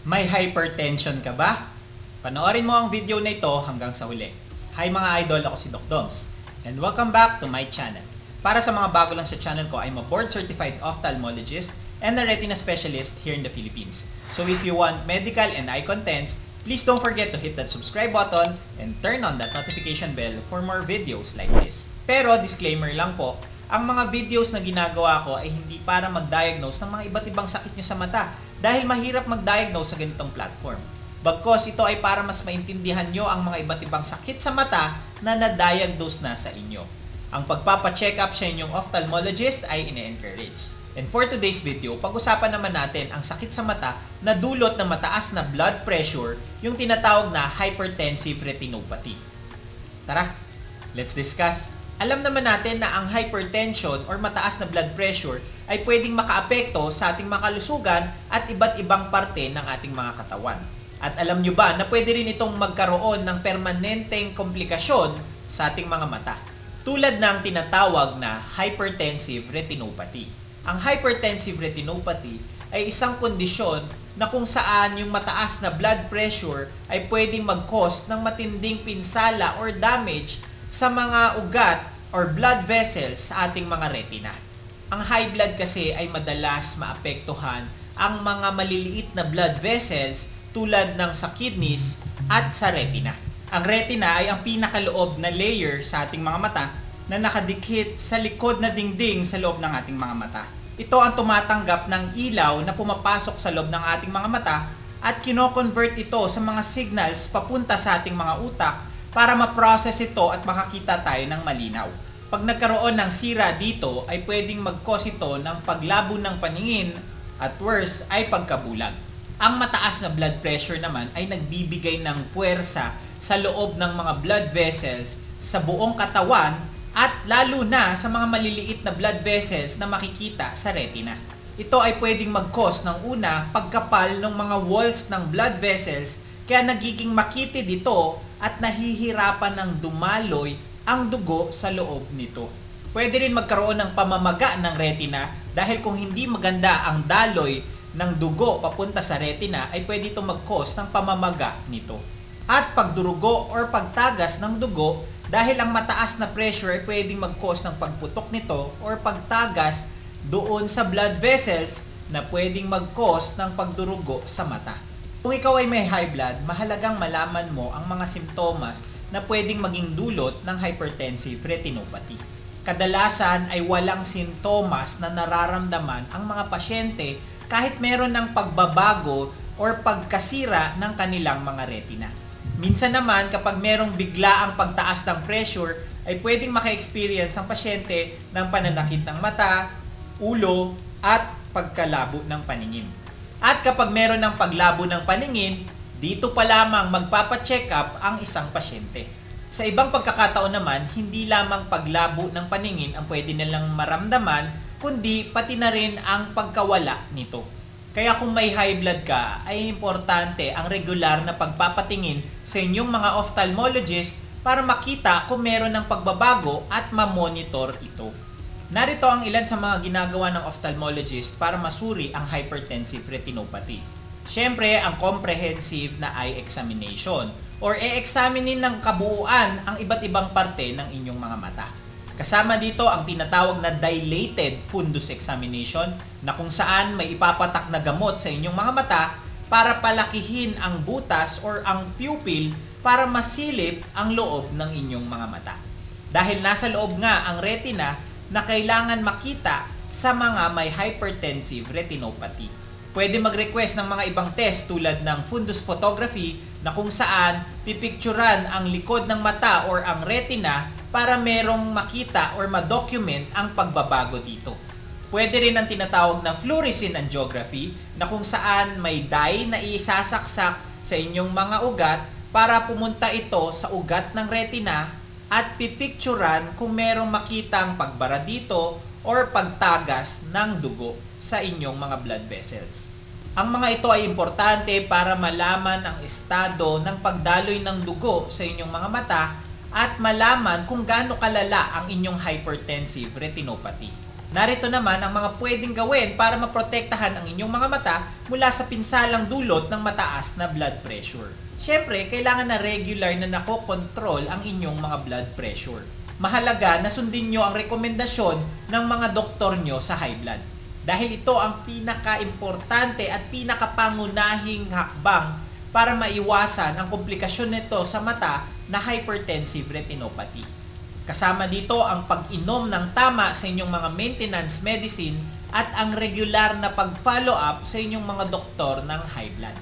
May hypertension ka ba? Panoorin mo ang video na ito hanggang sa huli. Hi mga idol, ako si Doc Doms. And welcome back to my channel. Para sa mga bago lang sa channel ko, I'm a board-certified ophthalmologist and a retina specialist here in the Philippines. So if you want medical and eye contents, please don't forget to hit that subscribe button and turn on that notification bell for more videos like this. Pero disclaimer lang po, ang mga videos na ginagawa ko ay hindi para mag-diagnose ng mga iba't ibang sakit nyo sa mata dahil mahirap mag-diagnose sa ganitong platform. Bagkos ito ay para mas maintindihan nyo ang mga iba't ibang sakit sa mata na na-diagnose na sa inyo. Ang pagpapa-check up sa inyong ophthalmologist ay ine-encourage. And for today's video, pag-usapan naman natin ang sakit sa mata na dulot ng mataas na blood pressure, yung tinatawag na hypertensive retinopathy. Tara, let's discuss. Alam naman natin na ang hypertension or mataas na blood pressure ay pwedeng makaapekto sa ating mga kalusugan at iba't ibang parte ng ating mga katawan. At alam nyo ba na pwede rin itong magkaroon ng permanenteng komplikasyon sa ating mga mata, tulad ng tinatawag na hypertensive retinopathy. Ang hypertensive retinopathy ay isang kondisyon na kung saan yung mataas na blood pressure ay pwedeng mag-cause ng matinding pinsala or damage sa mga ugat or blood vessels sa ating mga retina. Ang high blood kasi ay madalas maapektuhan ang mga maliliit na blood vessels tulad ng sa kidneys at sa retina. Ang retina ay ang pinakaloob na layer sa ating mga mata na nakadikit sa likod na dingding sa loob ng ating mga mata. Ito ang tumatanggap ng ilaw na pumapasok sa loob ng ating mga mata at kino-convert ito sa mga signals papunta sa ating mga utak para ma-process ito at makakita tayo ng malinaw. Pag nagkaroon ng sira dito ay pwedeng mag-cause ito ng paglabo ng paningin at worse ay pagkabulag. Ang mataas na blood pressure naman ay nagbibigay ng puwersa sa loob ng mga blood vessels sa buong katawan at lalo na sa mga maliliit na blood vessels na makikita sa retina. Ito ay pwedeng mag-cause ng una pagkapal ng mga walls ng blood vessels kaya nagiging makitid ito at nahihirapan ng dumaloy ang dugo sa loob nito. Pwede rin magkaroon ng pamamaga ng retina dahil kung hindi maganda ang daloy ng dugo papunta sa retina ay pwede itong mag-cause ng pamamaga nito. At pagdurugo or pagtagas ng dugo dahil ang mataas na pressure ay pwedeng mag-cause ng pagputok nito or pagtagas doon sa blood vessels na pwedeng mag-cause ng pagdurugo sa mata. Kung ikaw ay may high blood, mahalagang malaman mo ang mga simptomas na pwedeng maging dulot ng hypertensive retinopathy. Kadalasan ay walang simptomas na nararamdaman ang mga pasyente kahit meron ng pagbabago or pagkasira ng kanilang mga retina. Minsan naman kapag merong biglaang pagtaas ng pressure ay pwedeng maka-experience ang pasyente ng pananakit ng mata, ulo at pagkalabo ng paningin. At kapag meron ng paglabo ng paningin, dito pa lamang magpapa-check up ang isang pasyente. Sa ibang pagkakataon naman, hindi lamang paglabo ng paningin ang pwede nilang maramdaman, kundi pati na rin ang pagkawala nito. Kaya kung may high blood ka, ay importante ang regular na pagpapatingin sa inyong mga ophthalmologist para makita kung meron ng pagbabago at ma-monitor ito. Narito ang ilan sa mga ginagawa ng ophthalmologist para masuri ang hypertensive retinopathy. Siyempre, ang comprehensive na eye examination or e-examinin ng kabuuan ang iba't ibang parte ng inyong mga mata. Kasama dito ang tinatawag na dilated fundus examination na kung saan may ipapatak na gamot sa inyong mga mata para palakihin ang butas or ang pupil para masilip ang loob ng inyong mga mata. Dahil nasa loob nga ang retina na kailangan makita sa mga may hypertensive retinopathy. Pwede mag-request ng mga ibang test tulad ng fundus photography na kung saan pipicturan ang likod ng mata or ang retina para merong makita or ma-document ang pagbabago dito. Pwede rin ang tinatawag na fluorescein angiography na kung saan may dye na isasaksak sa inyong mga ugat para pumunta ito sa ugat ng retina at pipicturan kung merong makitang pagbara dito or pagtagas ng dugo sa inyong mga blood vessels. Ang mga ito ay importante para malaman ang estado ng pagdaloy ng dugo sa inyong mga mata at malaman kung gaano kalala ang inyong hypertensive retinopathy. Narito naman ang mga pwedeng gawin para maprotektahan ang inyong mga mata mula sa pinsalang dulot ng mataas na blood pressure. Siyempre, kailangan na regular na nakokontrol ang inyong mga blood pressure. Mahalaga na sundin nyo ang rekomendasyon ng mga doktor nyo sa high blood. Dahil ito ang pinaka-importante at pinaka-pangunahing hakbang para maiwasan ang komplikasyon nito sa mata na hypertensive retinopathy. Kasama dito ang pag-inom ng tama sa inyong mga maintenance medicine at ang regular na pag-follow up sa inyong mga doktor ng high blood.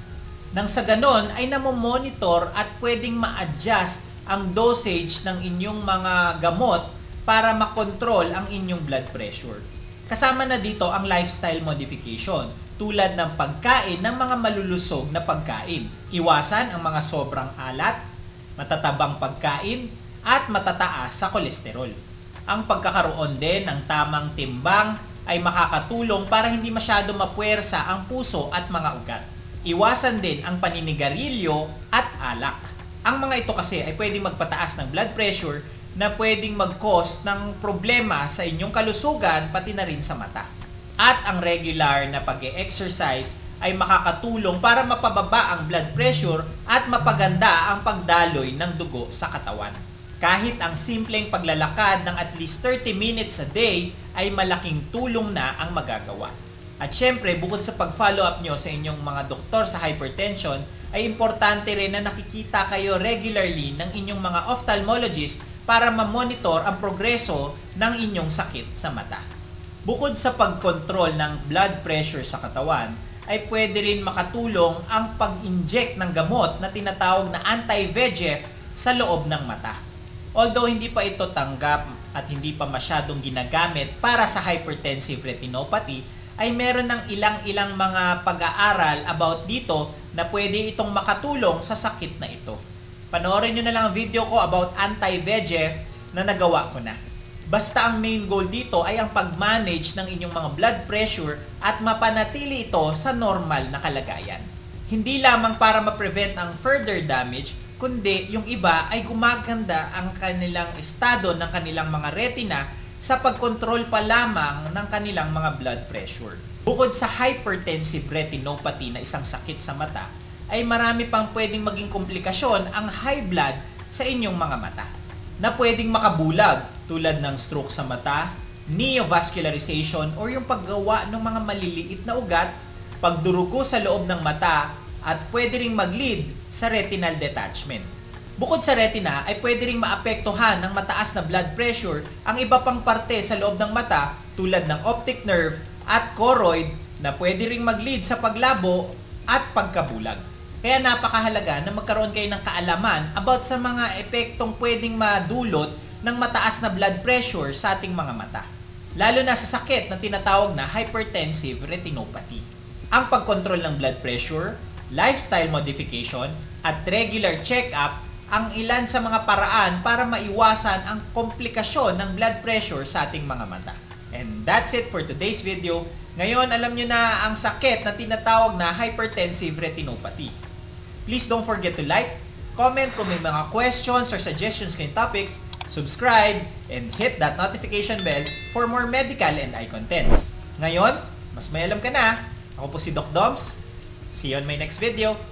Nang sa ganon ay namomonitor at pwedeng ma-adjust ang dosage ng inyong mga gamot para makontrol ang inyong blood pressure. Kasama na dito ang lifestyle modification tulad ng pagkain ng mga malulusog na pagkain. Iwasan ang mga sobrang alat, matatabang pagkain, at matataas sa kolesterol. Ang pagkakaroon din ng tamang timbang ay makakatulong para hindi masyado mapuwersa ang puso at mga ugat. Iwasan din ang paninigarilyo at alak. Ang mga ito kasi ay pwedeng magpataas ng blood pressure na pwedeng mag-cause ng problema sa inyong kalusugan pati na rin sa mata. At ang regular na pag-e-exercise ay makakatulong para mapababa ang blood pressure at mapaganda ang pagdaloy ng dugo sa katawan. Kahit ang simpleng paglalakad ng at least 30 minutes a day ay malaking tulong na ang magagawa. At syempre, bukod sa pag-follow up nyo sa inyong mga doktor sa hypertension, ay importante rin na nakikita kayo regularly ng inyong mga ophthalmologist para ma-monitor ang progreso ng inyong sakit sa mata. Bukod sa pag-control ng blood pressure sa katawan, ay pwede rin makatulong ang pag-inject ng gamot na tinatawag na anti-VEGF sa loob ng mata. Although hindi pa ito tanggap at hindi pa masyadong ginagamit para sa hypertensive retinopathy, ay meron ng ilang mga pag-aaral about dito na pwede itong makatulong sa sakit na ito. Panoorin nyo na lang ang video ko about anti-VEGF na nagawa ko na. Basta ang main goal dito ay ang pag-manage ng inyong mga blood pressure at mapanatili ito sa normal na kalagayan. Hindi lamang para ma-prevent ang further damage, kundi yung iba ay gumaganda ang kanilang estado ng kanilang mga retina sa pagkontrol pa lamang ng kanilang mga blood pressure. Bukod sa hypertensive retinopathy na isang sakit sa mata, ay marami pang pwedeng maging komplikasyon ang high blood sa inyong mga mata na pwedeng makabulag tulad ng stroke sa mata, neovascularization o yung paggawa ng mga maliliit na ugat, pagdurugo sa loob ng mata, at pwede ring mag-lead sa retinal detachment. Bukod sa retina ay pwede ring maapektuhan ng mataas na blood pressure ang iba pang parte sa loob ng mata tulad ng optic nerve at choroid na pwede ring mag-lead sa paglabo at pagkabulag. Kaya napakahalaga na magkaroon kayo ng kaalaman about sa mga epektong pwedeng madulot ng mataas na blood pressure sa ating mga mata. Lalo na sa sakit na tinatawag na hypertensive retinopathy. Ang pagkontrol ng blood pressure, lifestyle modification, at regular check-up ang ilan sa mga paraan para maiwasan ang komplikasyon ng blood pressure sa ating mga mata. And that's it for today's video. Ngayon, alam nyo na ang sakit na tinatawag na hypertensive retinopathy. Please don't forget to like, comment kung may mga questions or suggestions kayong topics, subscribe, and hit that notification bell for more medical and eye contents. Ngayon, mas may alam ka na. Ako po si Doc Doms. See you on my next video.